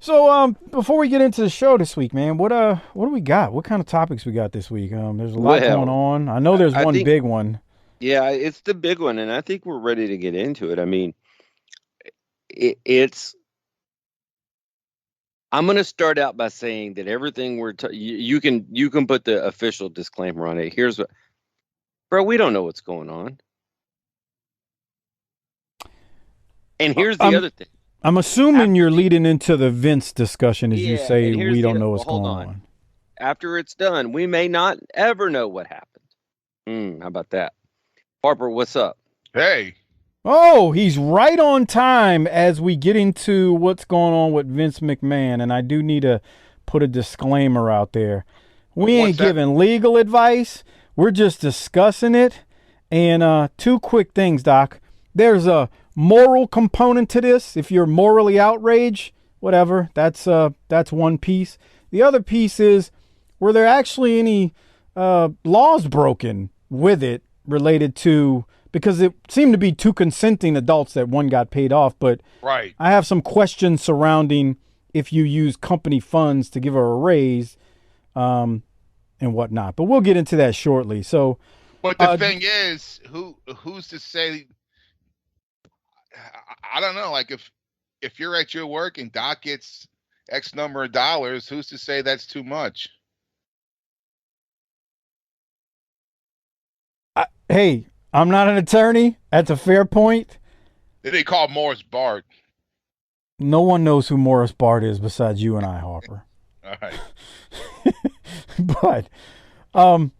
So before we get into the show this week, man, what do we got? What kind of topics we got this week? There's a lot going Well, on. I know there's I one think, big one. yeah, it's the big one, and I think we're ready to get into it. I mean, it's. I'm going to start out by saying that everything you can put the official disclaimer on it. Here's what, bro, we don't know what's going on, and Uh, here's the I'm other thing. I'm assuming After you're the leading into the Vince discussion as you Yeah, say and we here's don't the know well, what's hold going on. on. After it's done, we may not ever know what happened. How about that, Harper? What's up? Hey, Oh, he's right on time as we get into what's going on with Vince McMahon, and I do need to put a disclaimer out there. We what's ain't that? giving legal advice. We're just discussing it. And two quick things, Doc. There's a moral component to this. If you're morally outraged, whatever, that's one piece. The other piece is, were there actually any laws broken with it related to, because it seemed to be two consenting adults that one got paid off, but Right. I have some questions surrounding if you use company funds to give her a raise, um, and whatnot. But we'll get into that shortly. So, But the uh, thing is, who's to say? I don't know. Like if you're at your work and Doc gets X number of dollars, who's to say that's too much? hey, I'm not an attorney. That's a fair point. They call Morris Bart. No one knows who Morris Bart is besides you and I, Harper. All right. But, um,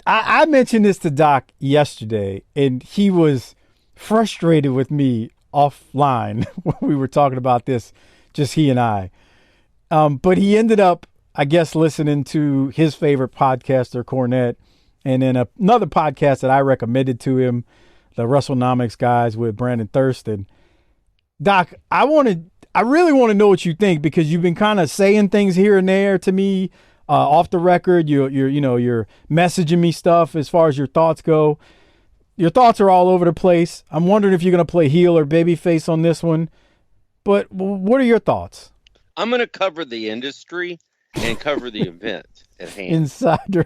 I mentioned this to Doc yesterday, and he was frustrated with me offline when we were talking about this, just he and I. But he ended up, I guess, listening to his favorite podcaster, Cornette, and then another podcast that I recommended to him, the WrestleNomics guys with Brandon Thurston. Doc, I really want to know what you think, because you've been kind of saying things here and there to me, off the record. You're messaging me stuff as far as your thoughts go. Your thoughts are all over the place. I'm wondering if you're going to play heel or babyface on this one. But what are your thoughts? I'm going to cover the industry and cover the event at hand. Insider.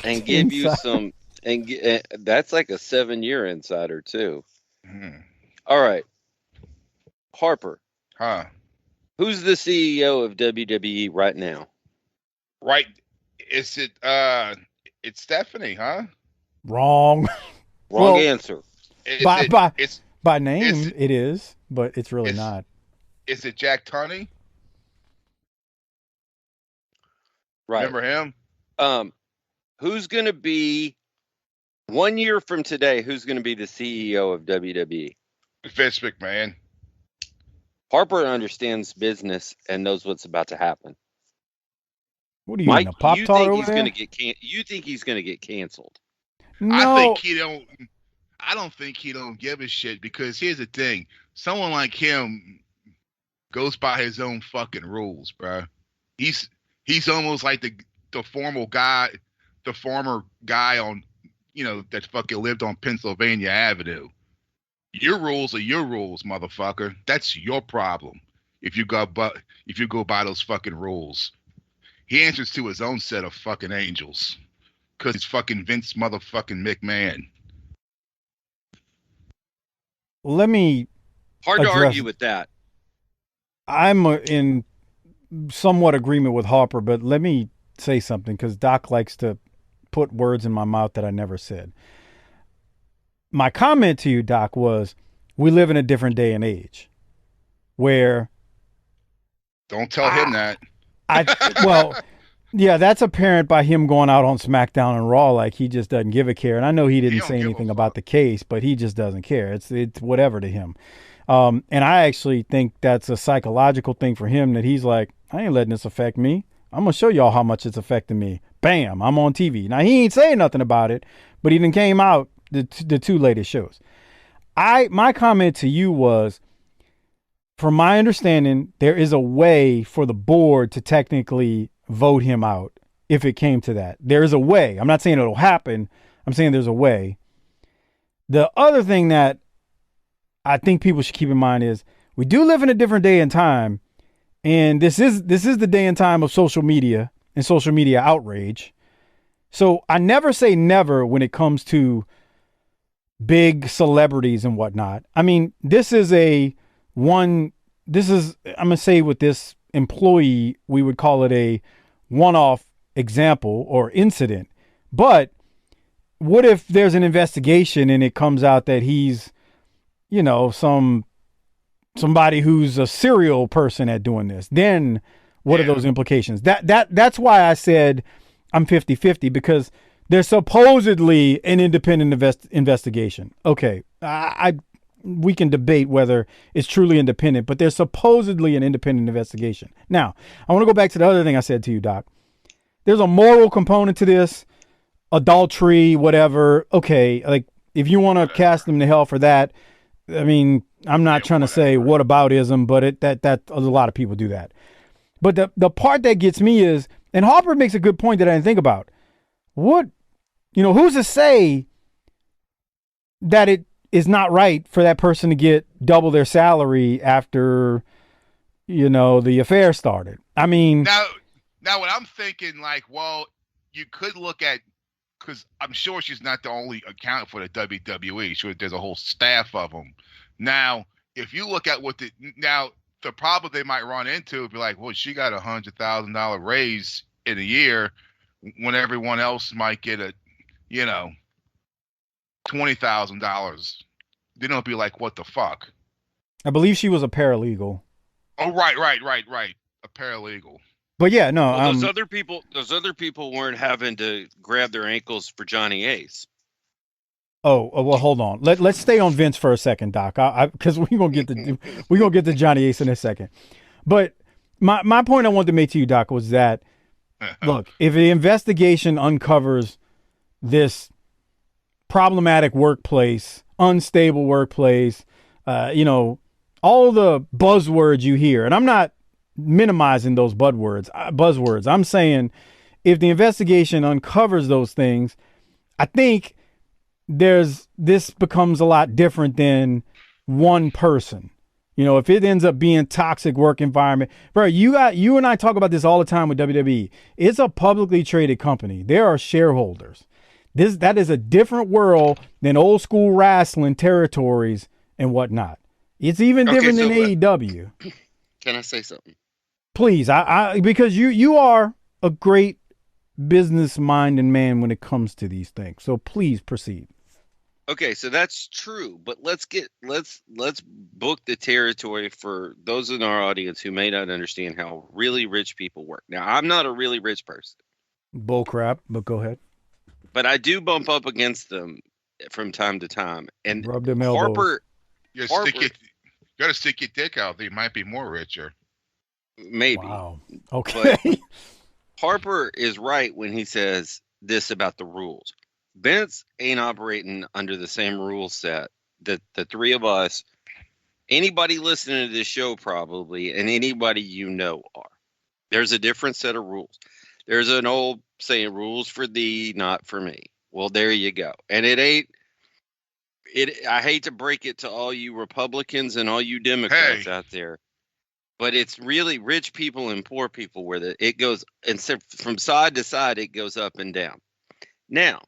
And give you Insider. some, that's like a 7-year insider too. Hmm. All right, Harper, Huh. who's the CEO of WWE right now? Right. Is it it's Stephanie, huh? Wrong. Wrong Well, answer. Is by it by it's by is name it is, but it's really is not. is it Jack Tunney? Right. Remember him? Who's going to be 1 year from today? Who's going to be the CEO of WWE? Vince McMahon. Harper understands business and knows what's about to happen. What are you eating, Mike, a Pop you Tart think over he's going there? to you think he's going to get canceled? I think No. he don't. I don't think he don't give a shit, because here's the thing: someone like him goes by his own fucking rules, bro. He's almost like the formal guy, the former guy on, that fucking lived on Pennsylvania Avenue. Your rules are your rules, motherfucker. That's your problem. If you go by those fucking rules, he answers to his own set of fucking angels, because he's fucking Vince motherfucking McMahon. Let me Hard to address. argue with that. I'm in somewhat agreement with Harper, but let me say something, because Doc likes to put words in my mouth that I never said. My comment to you, Doc, was we live in a different day and age where Don't tell him I, that. well, yeah, that's apparent by him going out on SmackDown and Raw like he just doesn't give a care. And I know he He didn't don't say give a anything about fuck. the case, but he just doesn't care. It's whatever to him. And I actually think that's a psychological thing for him, that he's like, I ain't letting this affect me. I'm gonna show y'all how much it's affecting me. Bam, I'm on TV. Now he ain't saying nothing about it, but he done came out the two latest shows. My comment to you was, from my understanding, there is a way for the board to technically vote him out if it came to that. There is a way. I'm not saying it'll happen. I'm saying there's a way. The other thing that I think people should keep in mind is we do live in a different day and time. And this is the day and time of social media and social media outrage. So I never say never when it comes to big celebrities and whatnot. I mean, I'm gonna say with this employee, we would call it a one-off example or incident. But what if there's an investigation and it comes out that he's, somebody who's a serial person at doing this? Then what are those implications? That's why I said I'm 50-50, because there's supposedly an independent investigation. Okay, we can debate whether it's truly independent, but there's supposedly an independent investigation. Now, I want to go back to the other thing I said to you, Doc. There's a moral component to this, adultery, whatever. Okay, like if you want to cast them to hell for that, I mean, I'm not trying to say whataboutism, but that a lot of people do that. But the part that gets me is, and Harper makes a good point that I didn't think about. Who's to say that it is not right for that person to get double their salary after, the affair started? I mean, now what I'm thinking, like, well, you could look at, because I'm sure she's not the only accountant for the WWE. Sure, there's a whole staff of them. Now, if you look at the problem they might run into would be like, well, she got $100,000 raise in a year when everyone else might get a, $20,000. Then it'll be like, what the fuck? I believe she was a paralegal. Oh, right. A paralegal. But yeah, no. Well, those other people weren't having to grab their ankles for Johnny Ace. Oh well, hold on. Let's stay on Vince for a second, Doc. Because we're gonna get to Johnny Ace in a second. But my point I wanted to make to you, Doc, was that look, if the investigation uncovers this problematic workplace, unstable workplace, all the buzzwords you hear, and I'm not minimizing those buzzwords. I'm saying if the investigation uncovers those things, I think this becomes a lot different than one person. If it ends up being toxic work environment, bro, you and I talk about this all the time with WWE. It's a publicly traded company. There are shareholders. That is a different world than old school wrestling territories and whatnot. It's even different than AEW. Can I say something? Please, because you are a great business-minded man when it comes to these things. So please proceed. Okay, so that's true, but let's book the territory for those in our audience who may not understand how really rich people work. Now, I'm not a really rich person. Bull crap, but go ahead. But I do bump up against them from time to time. And rub them elbows. Harper, you gotta stick your dick out. They might be more richer. Maybe. Wow. Okay. But Harper is right when he says this about the rules. Vince ain't operating under the same rule set that the three of us, anybody listening to this show probably, and anybody are. There's a different set of rules. There's an old saying, rules for thee, not for me. Well, there you go. And I hate to break it to all you Republicans and all you Democrats out there, but it's really rich people and poor people where it goes, and from side to side, it goes up and down. Now,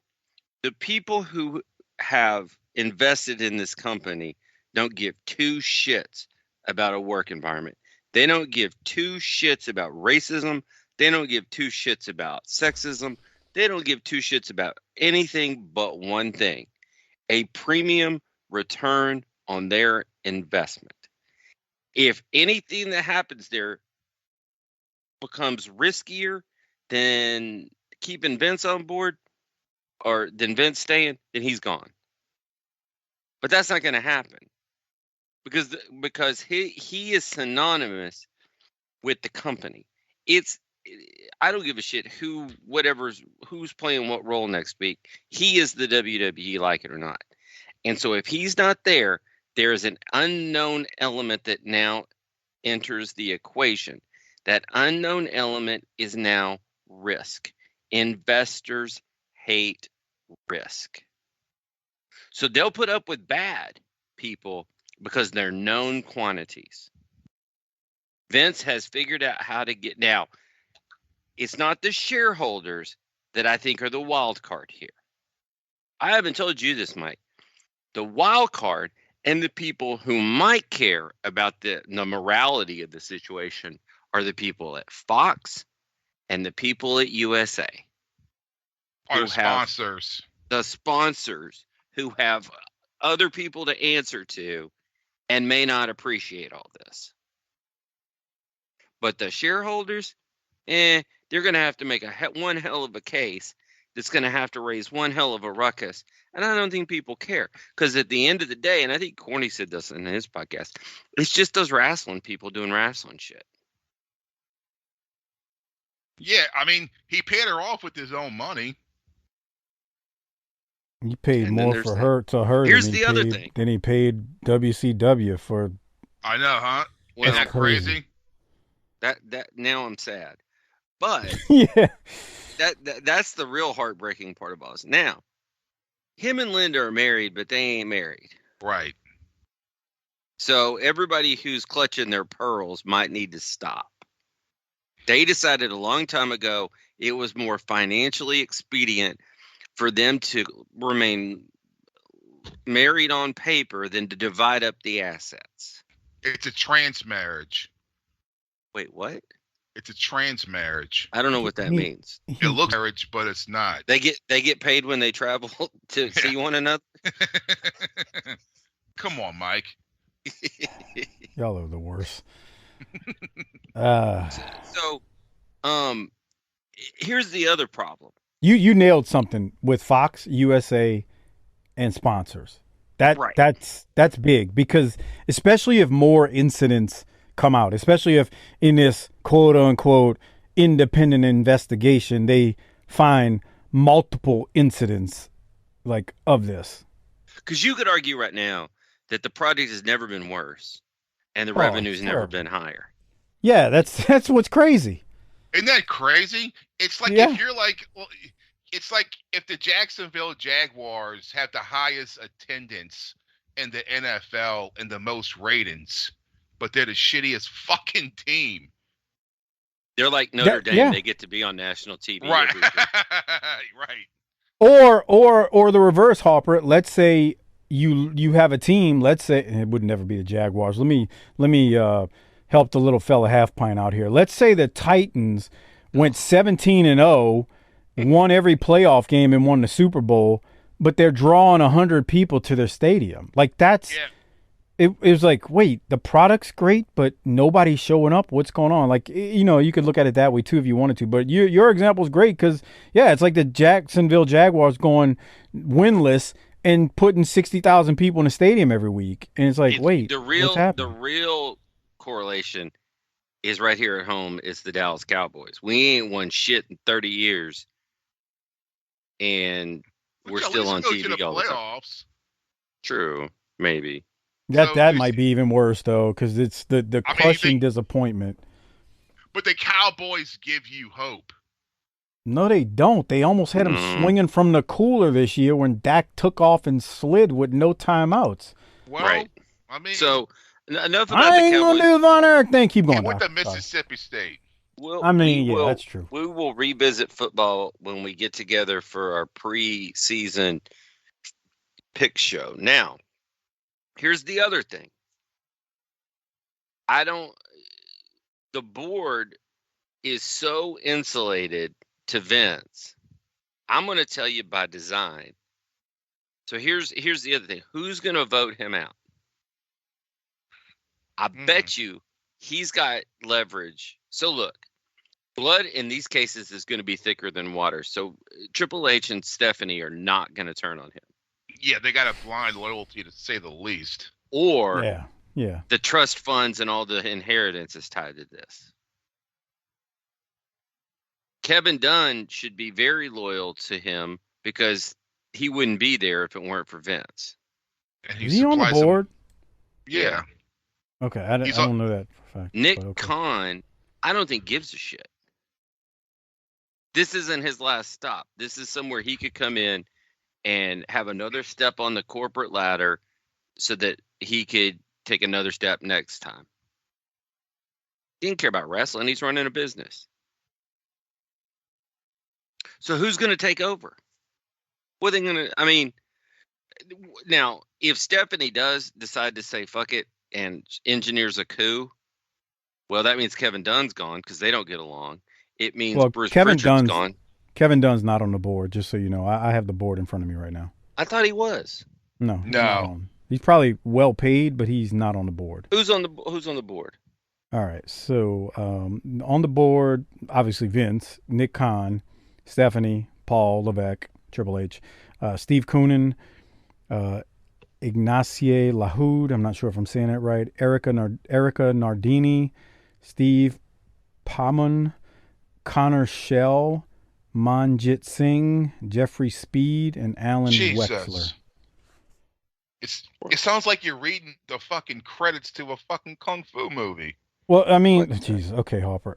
the people who have invested in this company don't give two shits about a work environment. They don't give two shits about racism. They don't give two shits about sexism. They don't give two shits about anything but one thing: a premium return on their investment. If anything that happens there becomes riskier than keeping Vince on board, or than Vince staying, then he's gone. But that's not going to happen because he is synonymous with the company. I don't give a shit who's playing what role next week. He is the WWE, like it or not. And so if he's not there, there is an unknown element that now enters the equation. That unknown element is now risk. Investors hate risk. So they'll put up with bad people because they're known quantities. Vince has figured out how to get now. It's not the shareholders that I think are the wild card here. I haven't told you this, Mike. The wild card and the people who might care about the morality of the situation are the people at Fox and the people at USA. Or the sponsors. The sponsors who have other people to answer to and may not appreciate all this. But the shareholders, they're going to have to make one hell of a case that's going to have to raise one hell of a ruckus. And I don't think people care. Because at the end of the day, and I think Corny said this in his podcast, it's just those wrestling people doing wrestling shit. Yeah, I mean, he paid her off with his own money. He paid more for her Here's the other thing. Than he paid WCW for. I know, huh? Isn't that crazy? That now I'm sad. But yeah, that's the real heartbreaking part about this. Now, him and Linda are married, but they ain't married. Right. So everybody who's clutching their pearls might need to stop. They decided a long time ago it was more financially expedient for them to remain married on paper than to divide up the assets. It's a trans marriage. Wait, what? It's a trans marriage. I don't know what that means. It looks marriage, but it's not. They get paid when they travel to see one another. Come on, Mike. Y'all are the worst. So, here's the other problem. You nailed something with Fox, USA, and sponsors. That's big, because especially if more incidents come out, especially if in this quote unquote independent investigation they find multiple incidents like of this. Because you could argue right now that the project has never been worse and the revenue's never been higher. Yeah, that's what's crazy. Isn't that crazy? It's like if you're like, well, it's like if the Jacksonville Jaguars have the highest attendance in the NFL and the most ratings, but they're the shittiest fucking team. They're like Notre Dame. Yeah. They get to be on national TV. Right. Right. Or the reverse, Harper. Let's say you have a team. Let's say it would never be the Jaguars. Let me help the little fella half pint out here. Let's say the Titans went 17-0, won every playoff game and won the Super Bowl, but they're drawing 100 people to their stadium. Like that's. Yeah. It was like, wait, the product's great, but nobody's showing up. What's going on? Like, you could look at it that way too if you wanted to. But your example is great because, yeah, it's like the Jacksonville Jaguars going winless and putting 60,000 people in the stadium every week. And it's like, what's happening? The real correlation is right here at home. It's the Dallas Cowboys. We ain't won shit in 30 years, and we're still on TV all the time. True, maybe. That might be even worse, though, because it's the crushing disappointment. But the Cowboys give you hope. No, they don't. They almost had him swinging from the cooler this year when Dak took off and slid with no timeouts. Well, right. I mean, so enough about the Cowboys. I ain't gonna do Von Erich. Then keep going. With the Mississippi State. That's true. We will revisit football when we get together for our pre-season pick show. Now. Here's the other thing. The board is so insulated to Vince. I'm going to tell you by design. So here's the other thing. Who's going to vote him out? I bet you he's got leverage. So look, blood in these cases is going to be thicker than water. So Triple H and Stephanie are not going to turn on him. Yeah, they got a blind loyalty, to say the least. Or yeah, the trust funds and all the inheritance is tied to this. Kevin Dunn should be very loyal to him because he wouldn't be there if it weren't for Vince. Is he on the board? Yeah. Okay, I don't know that for a fact. Nick Khan, I don't think gives a shit. This isn't his last stop. This is somewhere he could come in and have another step on the corporate ladder so that he could take another step next time. He didn't care about wrestling. He's running a business. So who's going to take over? What are they going to? I mean, now if Stephanie does decide to say fuck it and engineers a coup, well, that means Kevin Dunn's gone because they don't get along. It means Well, Bruce Pritchard's gone. Kevin Dunn's not on the board, just so you know. I have the board in front of me right now. I thought he was. No, he's not on. He's probably well paid, but he's not on the board. Who's on the board? All right, so on the board, obviously Vince, Nick Khan, Stephanie, Paul Levesque, Triple H, Steve Koonin, Ignacie Lahoud, I'm not sure if I'm saying that right, Erica Nardini, Steve Pamon, Connor Shell, Manjit Singh, Jeffrey Speed, and Alan Wexler. It sounds like you're reading the fucking credits to a fucking kung fu movie. Well, I mean, jeez, okay, Harper.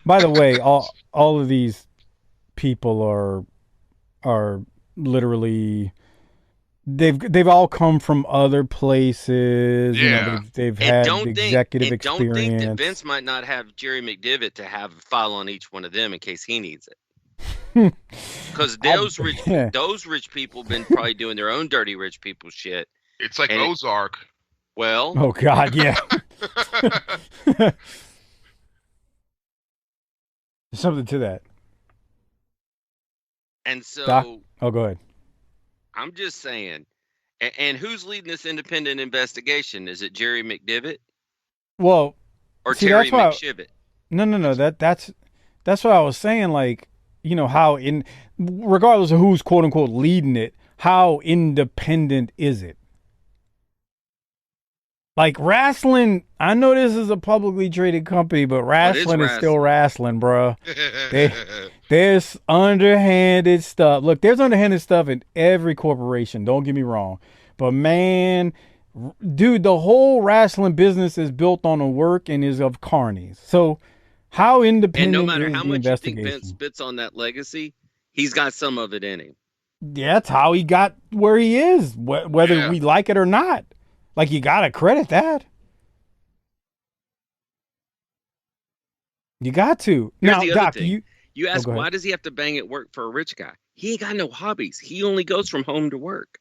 By the way, all of these people are literally they've all come from other places. Yeah. You know, they've had executive experience. Don't think that Vince might not have Jerry McDivitt to have a file on each one of them in case he needs it. Because those rich people have been probably doing their own dirty rich people shit. It's like Ozark. Well. Oh God, yeah. There's something to that. And so. Doc? Oh, go ahead. I'm just saying. And who's leading this independent investigation? Is it Jerry McDivitt? Well, or Terry McShivitt? No. That's what I was saying. Like, you know, how regardless of who's quote unquote leading it, how independent is it? Like wrestling, I know this is a publicly traded company, but wrestling is still wrestling, bro. There's underhanded stuff. Look, there's underhanded stuff in every corporation. Don't get me wrong. But man, dude, the whole wrestling business is built on a work and is of carnies. So how independent and no matter is how the much you think investigation? Vince spits on that legacy, he's got some of it in him. Yeah, that's how he got where he is, whether we like it or not. Like, you got to credit that. You got to. Here's now, the Doc, thing. You ask, why does he have to bang at work for a rich guy? He ain't got no hobbies. He only goes from home to work.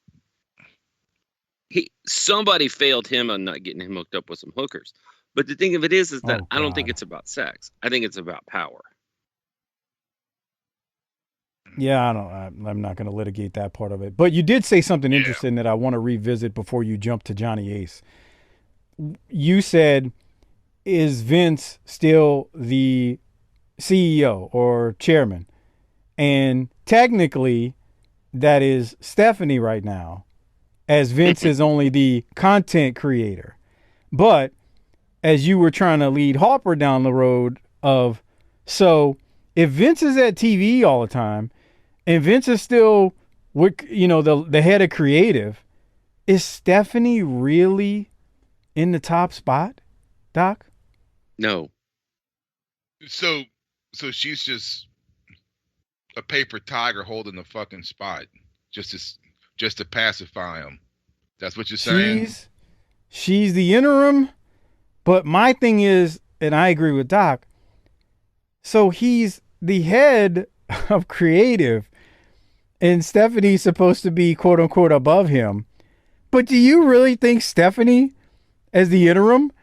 Somebody failed him on not getting him hooked up with some hookers. But the thing of it is that I don't think it's about sex. I think it's about power. Yeah, I'm not going to litigate that part of it. But you did say something interesting that I want to revisit before you jump to Johnny Ace. You said, is Vince still the CEO or chairman? And technically, that is Stephanie right now, as Vince is only the content creator. But as you were trying to lead Harper down the road of, so if Vince is at TV all the time, and Vince is still, the head of creative, is Stephanie really in the top spot, Doc? No. So she's just a paper tiger holding the fucking spot, just to pacify him. That's what you're saying? She's the interim, but my thing is, and I agree with Doc, so he's the head of creative, and Stephanie's supposed to be quote unquote above him. But do you really think Stephanie, as the interim,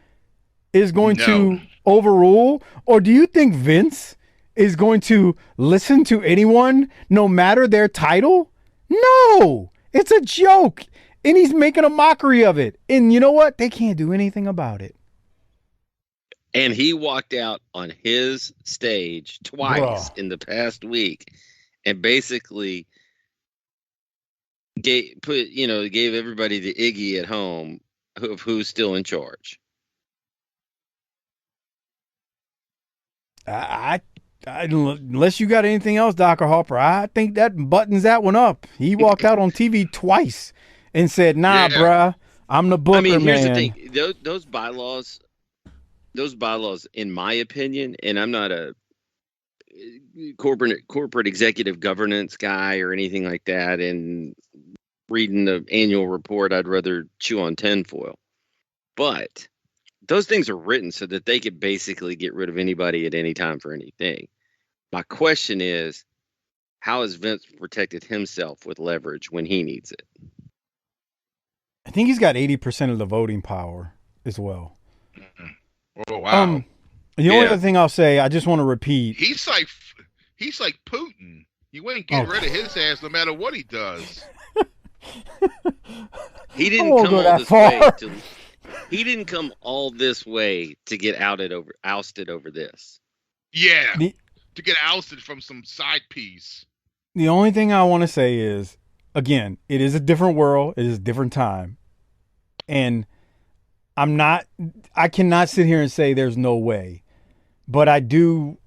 is going to overrule? Or do you think Vince is going to listen to anyone, no matter their title? No, it's a joke. And he's making a mockery of it. And you know what? They can't do anything about it. And he walked out on his stage twice in the past week and basically gave everybody the Iggy at home of who's still in charge. Unless you got anything else, Dr. Harper, I think that buttons that one up. He walked out on TV twice and said, "Nah, bruh, I'm the booker, man." Here's the thing: those bylaws, in my opinion, and I'm not a corporate executive governance guy or anything like that, and reading the annual report, I'd rather chew on tinfoil. But those things are written so that they could basically get rid of anybody at any time for anything. My question is, how has Vince protected himself with leverage when he needs it? I think he's got 80% of the voting power as well. Oh wow! The only other thing I'll say, I just want to repeat. He's like Putin. You ain't getting rid of his ass no matter what he does. He didn't come all this way to. He didn't come all this way to get ousted over this. Yeah, to get ousted from some side piece. The only thing I want to say is, again, it is a different world. It is a different time. And I cannot sit here and say there's no way. But I do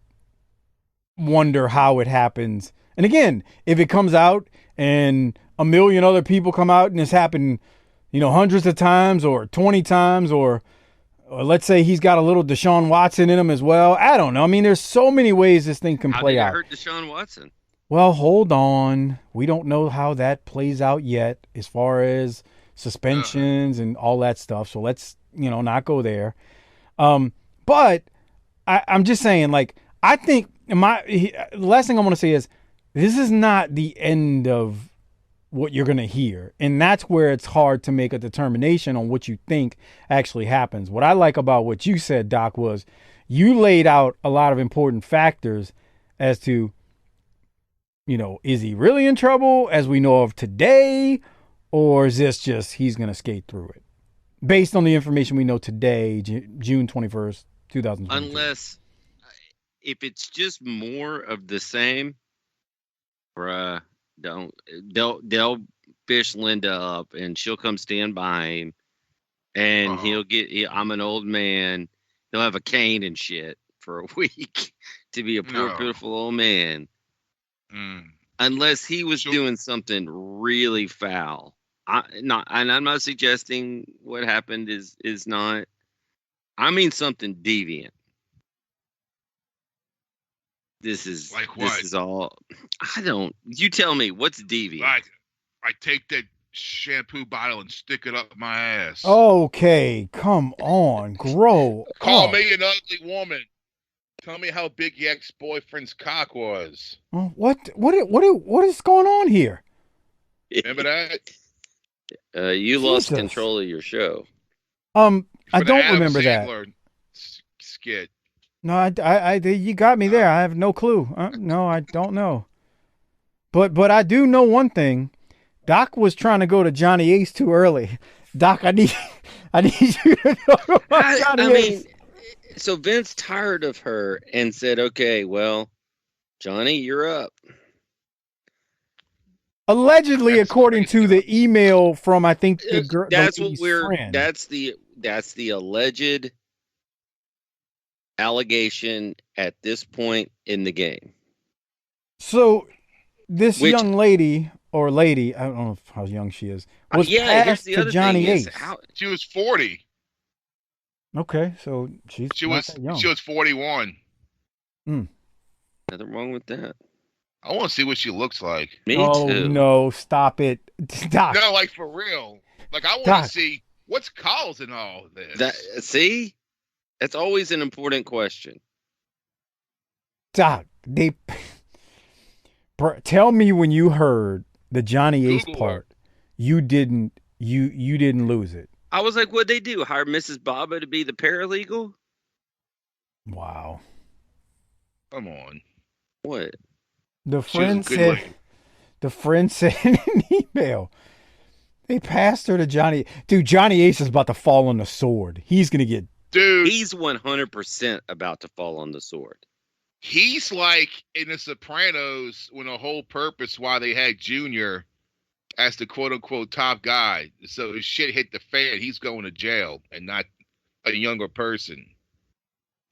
wonder how it happens. And again, if it comes out and a million other people come out and it's happened, hundreds of times or 20 times, or let's say he's got a little Deshaun Watson in him as well. I don't know. I mean, there's so many ways this thing can play out. How did it hurt Deshaun Watson? Well, hold on. We don't know how that plays out yet as far as suspensions and all that stuff. So let's, not go there. But I'm just saying, like, I think the last thing I want to say is this is not the end of what you're going to hear. And that's where it's hard to make a determination on what you think actually happens. What I like about what you said, Doc, was you laid out a lot of important factors as to, is he really in trouble as we know of today? Or is this just he's going to skate through it? Based on the information we know today, June 21st, 2020. Unless, if it's just more of the same, bruh, they'll fish Linda up and she'll come stand by him and I'm an old man. He'll have a cane and shit for a week to be a poor, pitiful old man. Unless he was doing something really foul. I'm not suggesting what happened is not. I mean something deviant. This is like what? This is all. You tell me what's deviant. Like, I take that shampoo bottle and stick it up my ass. Okay, come on, grow. Call me an ugly woman. Tell me how big your ex-boyfriend's cock was. What is going on here? Remember that? You lost control of your show. I don't remember that skit. No, I you got me there. I have no clue. No, I don't know. But I do know one thing. Doc was trying to go to Johnny Ace too early. Doc, I need you to go to Johnny Ace. So Vince tired of her and said, "Okay, well, Johnny, you're up." Allegedly, according to the email from I think the girl. That's what friend. That's the alleged allegation at this point in the game. So this young lady, I don't know how young she is, was passed to Johnny Ace. She was 40. Okay, so she was that young. She was 41. Nothing wrong with that. I want to see what she looks like. Me too. Oh no, stop it. Stop. No, like for real. Like I want to see what's causing all this. See? That's always an important question. Doc, tell me when you heard the Johnny Ace part, you didn't lose it. I was like, what'd they do? Hire Mrs. Baba to be the paralegal? Wow. Come on. What? The friend said in an email, they passed her to Johnny. Dude, Johnny Ace is about to fall on the sword. He's going to get... Dude. He's 100% about to fall on the sword. He's like in The Sopranos when the whole purpose why they had Junior as the quote-unquote top guy. So his shit hit the fan. He's going to jail and not a younger person.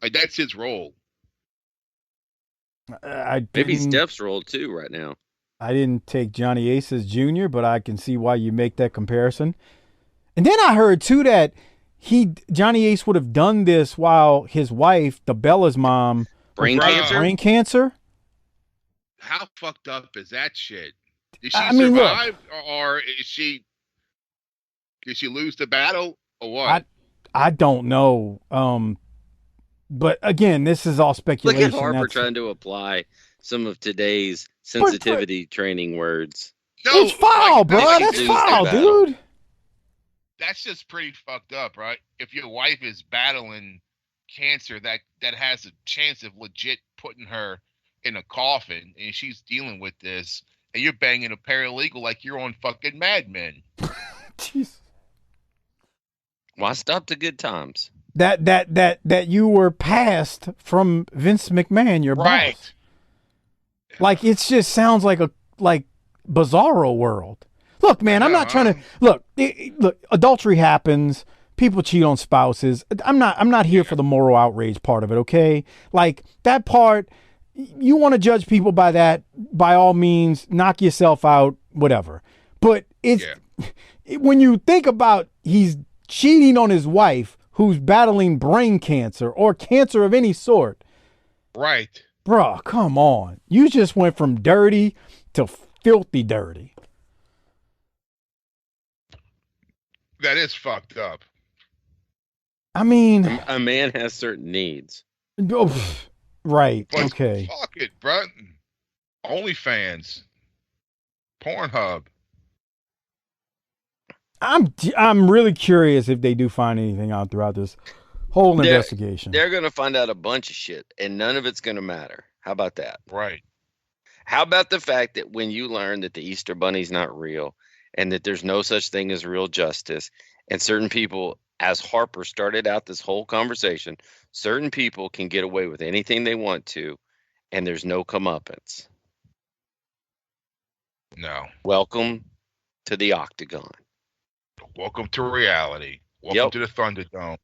Like, that's his role. Maybe Steph's role too right now. I didn't take Johnny Ace as Junior, but I can see why you make that comparison. And then I heard too that Johnny Ace would have done this while his wife, the Bella's mom, brain cancer. How fucked up is that shit? Did she survive, or did she lose the battle, or what? I don't know. But again, this is all Look speculation. at Harper trying to apply some of today's sensitivity training words. No, it's foul, bro. like That's lose their foul, battle. dude. that's just pretty fucked up, right? If your wife is battling cancer that has a chance of legit putting her in a coffin, and she's dealing with this, and you're banging a paralegal like you're on fucking Mad Men. Jeez. Why stop the good times? That you were passed from Vince McMahon, your Right. boss. Like it just sounds like bizarro world. Look, man, I'm not trying to look. Adultery happens. People cheat on spouses. I'm not here for the moral outrage part of it. Okay, like that part. You want to judge people by that? By all means, knock yourself out. Whatever. But it's when you think about he's cheating on his wife who's battling brain cancer or cancer of any sort. Right. Bruh, come on. You just went from dirty to filthy dirty. That is fucked up. I mean, A man has certain needs. Right. But Okay. fuck it, bro. OnlyFans. Pornhub. I'm really curious if they do find anything out throughout this whole investigation. They're going to find out a bunch of shit, and none of it's going to matter. How about that? Right. How about the fact that when you learn that the Easter Bunny's not real and that there's no such thing as real justice, and certain people, as Harper started out this whole conversation, certain people can get away with anything they want to, and there's no comeuppance. No. Welcome to the Octagon. Welcome to reality. Welcome Yep. to the Thunderdome.